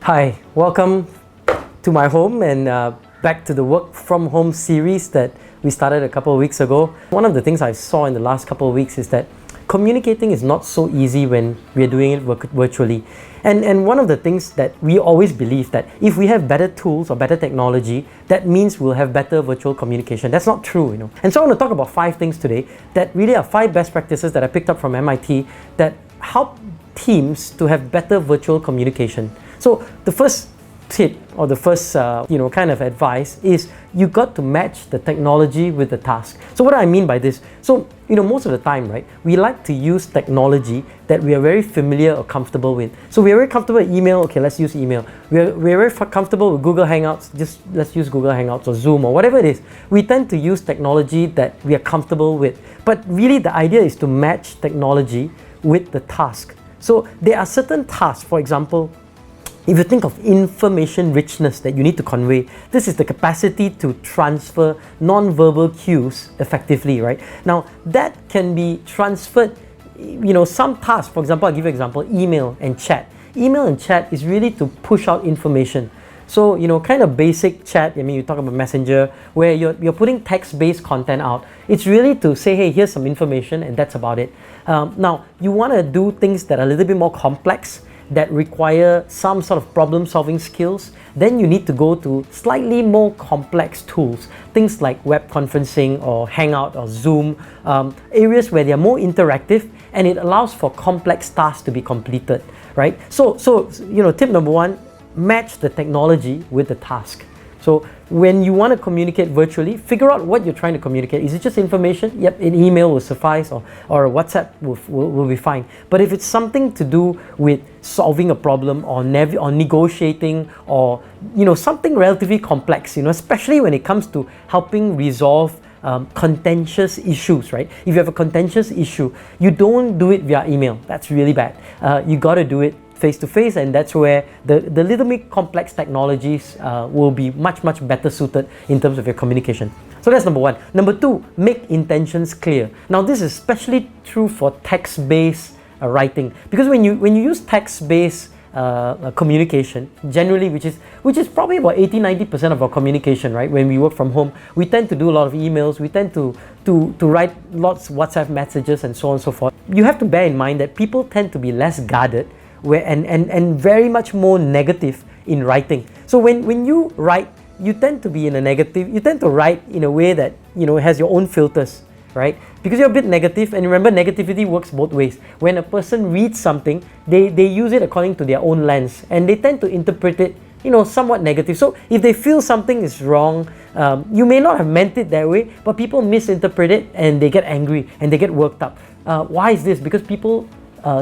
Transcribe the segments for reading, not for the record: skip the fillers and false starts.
Hi, welcome to my home and back to the work from home series that we started a couple of weeks ago. One of the things I saw in the last couple of weeks is that communicating is not so easy when we are doing it virtually. And one of the things that we always believe that if we have better tools or better technology, that means we'll have better virtual communication. That's not true, you know. And so I want to talk about 5 things today that really are 5 best practices that I picked up from MIT that help teams to have better virtual communication. So the first tip or the first kind of advice is you got to match the technology with the task. So what do I mean by this? So most of the time, right, we like to use technology that we are very familiar or comfortable with. So we are very comfortable with email. Okay, let's use email. We're very comfortable with Google Hangouts. Just let's use Google Hangouts or Zoom or whatever it is. We tend to use technology that we are comfortable with. But really the idea is to match technology with the task. So there are certain tasks, for example, if you think of information richness that you need to convey, this is the capacity to transfer non-verbal cues effectively, right? Now, that can be transferred, some tasks, for example, I'll give you an example, email and chat. Email and chat is really to push out information. So, kind of basic chat, you talk about Messenger, where you're putting text-based content out. It's really to say, hey, here's some information and that's about it. Now, you want to do things that are a little bit more complex, that require some sort of problem-solving skills, then you need to go to slightly more complex tools, things like web conferencing or Hangout or Zoom, areas where they are more interactive and it allows for complex tasks to be completed, right? So tip number 1, match the technology with the task. So when you want to communicate virtually, figure out what you're trying to communicate. Is it just information? Yep, an email will suffice or WhatsApp will be fine. But if it's something to do with solving a problem or negotiating or something relatively complex, especially when it comes to helping resolve contentious issues, right? If you have a contentious issue, you don't do it via email. That's really bad. You got to do it face-to-face, and that's where the little bit complex technologies will be much better suited in terms of your communication. So that's number 1. Number 2, make intentions clear. Now this is especially true for text-based writing, because when you use text-based communication, generally, which is probably about 80-90% of our communication, right? When we work from home, we tend to do a lot of emails, we tend to write lots of WhatsApp messages and so on and so forth. You have to bear in mind that people tend to be less guarded and very much more negative in writing. So when you write, you tend to be in a negative, you tend to write in a way that has your own filters, right? Because you're a bit negative, and remember, negativity works both ways. When a person reads something, they use it according to their own lens, and they tend to interpret it somewhat negative. So if they feel something is wrong, you may not have meant it that way, but people misinterpret it and they get angry and they get worked up. Why is this? Because people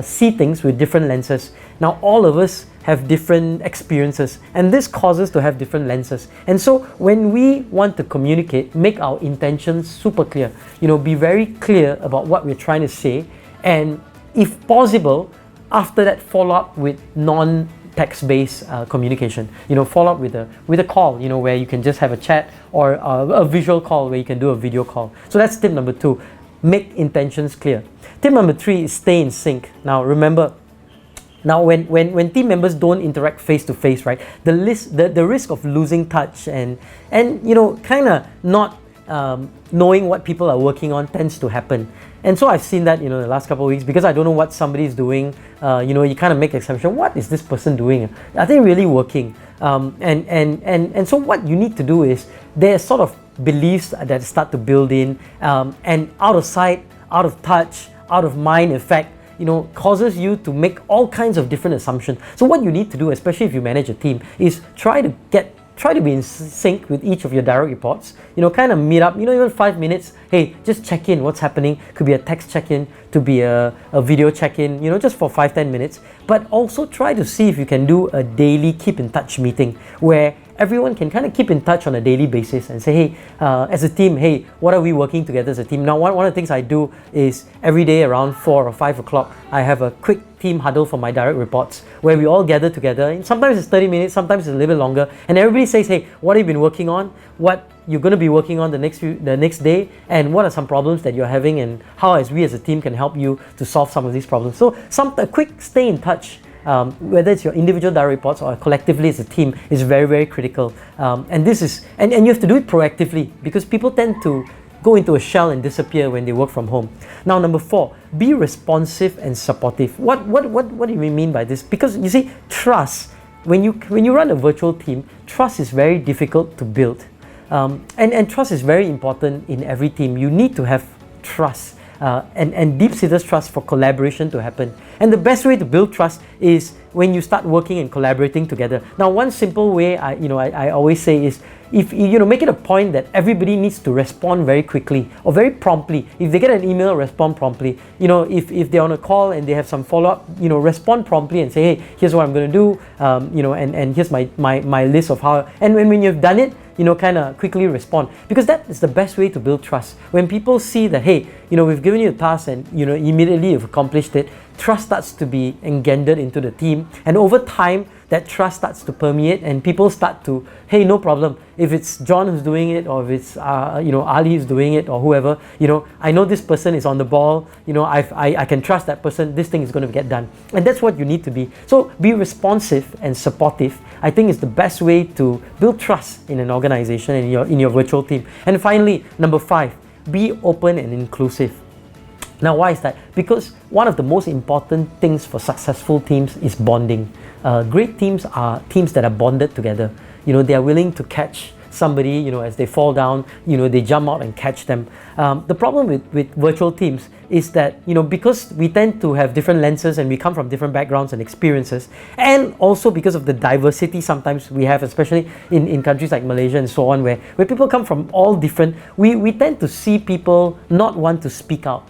see things with different lenses. Now all of us have different experiences, and this causes to have different lenses. And so when we want to communicate, make our intentions super clear. Be very clear about what we're trying to say, and if possible, after that, follow up with non-text-based communication. Follow up with a call, where you can just have a chat, or a visual call where you can do a video call. So that's tip number 2. Make intentions clear. Tip number 3 is stay in sync. Now remember, when team members don't interact face to face, right, the risk of losing touch and kind of not knowing what people are working on tends to happen. And so I've seen that the last couple of weeks, because I don't know what somebody's doing. You kind of make an assumption. What is this person doing? Are they really working? And so what you need to do is, there's sort of beliefs that start to build in, and out of sight, out of touch, out of mind effect, causes you to make all kinds of different assumptions. So what you need to do, especially if you manage a team, is try to be in sync with each of your direct reports. Kind of meet up, even 5 minutes. Hey, just check in what's happening. Could be a text check-in, to be a video check-in, just for 5-10 minutes. But also try to see if you can do a daily keep in touch meeting where everyone can kind of keep in touch on a daily basis and say, hey, as a team, hey, what are we working together as a team? Now, one of the things I do is every day around 4 or 5 o'clock, I have a quick team huddle for my direct reports where we all gather together. And sometimes it's 30 minutes, sometimes it's a little bit longer. And everybody says, hey, what have you been working on? What you're going to be working on the next day, and what are some problems that you're having, and how as we as a team can help you to solve some of these problems. So a quick stay in touch whether it's your individual direct reports or collectively as a team, is very, very critical. And you have to do it proactively, because people tend to go into a shell and disappear when they work from home. Now, number 4, be responsive and supportive. What do we mean by this? Because you see, trust, when you run a virtual team, trust is very difficult to build. And trust is very important in every team. You need to have trust. And deep-seated trust for collaboration to happen. And the best way to build trust is when you start working and collaborating together. Now, one simple way I always say is, if make it a point that everybody needs to respond very quickly or very promptly. If they get an email, respond promptly. If they're on a call and they have some follow-up, respond promptly and say, hey, here's what I'm going to do, and here's my list of how. And when you've done it, kind of quickly respond, because that is the best way to build trust. When people see that, hey, we've given you a task and immediately you've accomplished it, trust starts to be engendered into the team, and over time that trust starts to permeate, and people start to, hey, no problem, if it's John who's doing it, or if it's Ali who's doing it, or whoever, I know this person is on the ball, I can trust that person, this thing is going to get done. And that's what you need to be. So be responsive and supportive, I think, is the best way to build trust in an organization and in your virtual team. And finally, number 5, be open and inclusive. Now, why is that? Because one of the most important things for successful teams is bonding. Great teams are teams that are bonded together. They are willing to catch somebody, as they fall down, they jump out and catch them. The problem with virtual teams is that, because we tend to have different lenses and we come from different backgrounds and experiences, and also because of the diversity sometimes we have, especially in countries like Malaysia and so on, where people come from all different, we tend to see people not want to speak out.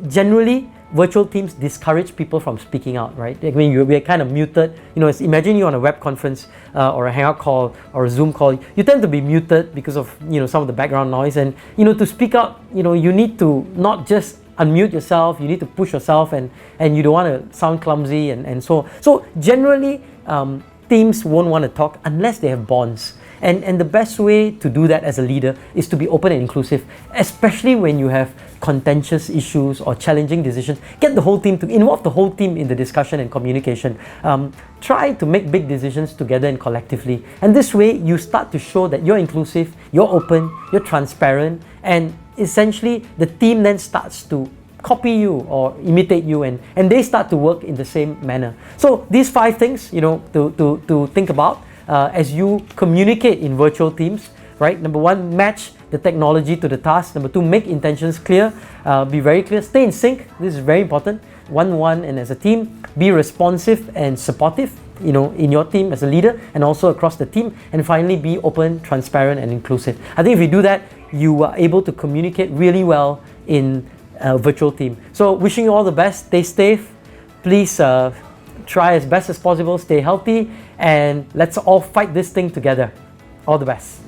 Generally, virtual teams discourage people from speaking out, right? We're kind of muted. Imagine you on a web conference or a hangout call or a Zoom call. You tend to be muted because of some of the background noise, and to speak out, you need to not just unmute yourself. You need to push yourself, and you don't want to sound clumsy and so. So generally, teams won't want to talk unless they have bonds. And the best way to do that as a leader is to be open and inclusive, especially when you have contentious issues or challenging decisions. Get the whole team to involve the whole team in the discussion and communication. Try to make big decisions together and collectively. And this way, you start to show that you're inclusive, you're open, you're transparent, and essentially the team then starts to copy you or imitate you, and they start to work in the same manner. So these 5 things, to think about as you communicate in virtual teams, right? Number 1, match the technology to the task. Number 2, make intentions clear. Be very clear. Stay in sync. This is very important. 1-1, and as a team, be responsive and supportive, in your team as a leader and also across the team. And finally, be open, transparent, and inclusive. I think if you do that, you are able to communicate really well in a virtual team. So wishing you all the best. Stay safe. Please try as best as possible. Stay healthy, and let's all fight this thing together. All the best.